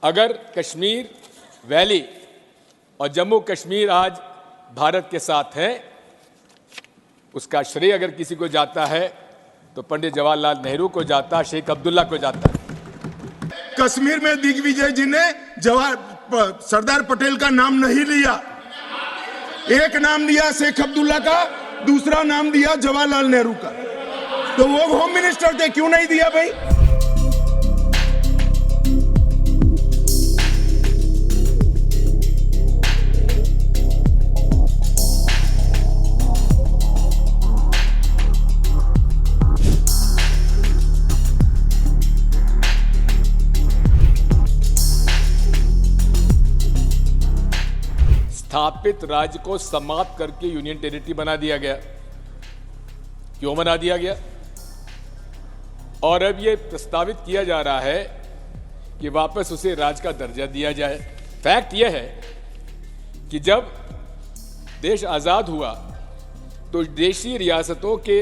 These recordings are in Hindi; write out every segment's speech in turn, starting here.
अगर कश्मीर वैली और जम्मू कश्मीर आज भारत के साथ है, उसका श्रेय अगर किसी को जाता है तो पंडित जवाहरलाल नेहरू को जाता, शेख अब्दुल्ला को जाता है। कश्मीर में दिग्विजय जी ने सरदार पटेल का नाम नहीं लिया। एक नाम लिया शेख अब्दुल्ला का, दूसरा नाम दिया जवाहरलाल नेहरू का। तो वो होम मिनिस्टर थे, क्यों नहीं दिया भाई? स्थापित राज्य को समाप्त करके यूनियन टेरिटरी बना दिया गया। क्यों बना दिया गया? और अब यह प्रस्तावित किया जा रहा है कि वापस उसे राज्य का दर्जा दिया जाए। फैक्ट यह है कि जब देश आजाद हुआ तो देशी रियासतों के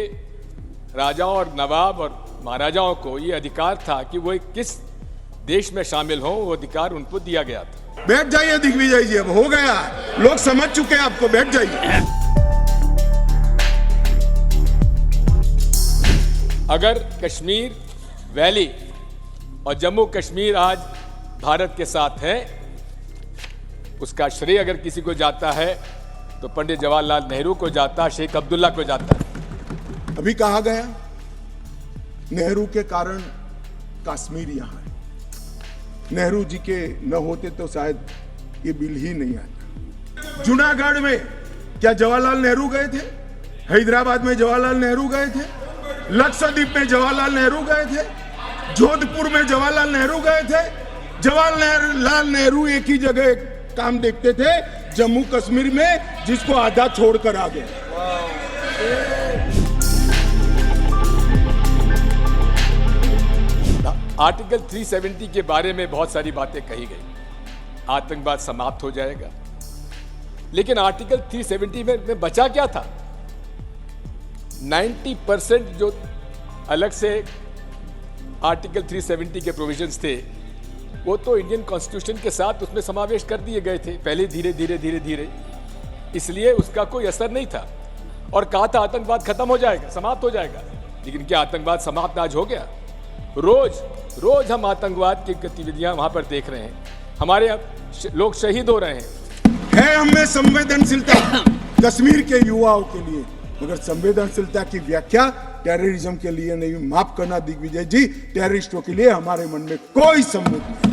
राजाओं और नवाब और महाराजाओं को यह अधिकार था कि वो किस देश में शामिल हों, वो अधिकार उनको दिया गया था। बैठ जाइए दिग्विजय जी, अब हो गया, लोग समझ चुके हैं आपको, बैठ जाइए। अगर कश्मीर वैली और जम्मू कश्मीर आज भारत के साथ है, उसका श्रेय अगर किसी को जाता है तो पंडित जवाहरलाल नेहरू को जाता, शेख अब्दुल्ला को जाता है। अभी कहा गया नेहरू के कारण कश्मीर यहां है। नेहरू जी के न होते तो शायद ये बिल ही नहीं आता। जूनागढ़ में क्या जवाहरलाल नेहरू गए थे? हैदराबाद में जवाहरलाल नेहरू गए थे? लक्षद्वीप में जवाहरलाल नेहरू गए थे? जोधपुर में जवाहरलाल नेहरू गए थे? जवाहरलाल नेहरू एक ही जगह काम देखते थे, जम्मू कश्मीर में, जिसको आधा छोड़कर आ गए। आर्टिकल 370 के बारे में बहुत सारी बातें कही गई। आतंकवाद समाप्त हो जाएगा, लेकिन आर्टिकल 370 में बचा क्या था? 90% जो अलग से आर्टिकल 370 के प्रोविजंस थे, वो तो इंडियन कॉन्स्टिट्यूशन के साथ उसमें समावेश कर दिए गए थे पहले, धीरे, इसलिए उसका कोई असर नहीं था। और कहा था आतंकवाद खत्म हो जाएगा, समाप्त हो जाएगा, लेकिन क्या आतंकवाद समाप्त आज हो गया? रोज हम आतंकवाद की गतिविधियां वहां पर देख रहे हैं, हमारे लोग शहीद हो रहे हैं। है हमें संवेदनशीलता कश्मीर के युवाओं के लिए, मगर संवेदनशीलता की व्याख्या टेररिज्म के लिए नहीं। माफ करना दिग्विजय जी, टेररिस्टों के लिए हमारे मन में कोई संवेदना नहीं।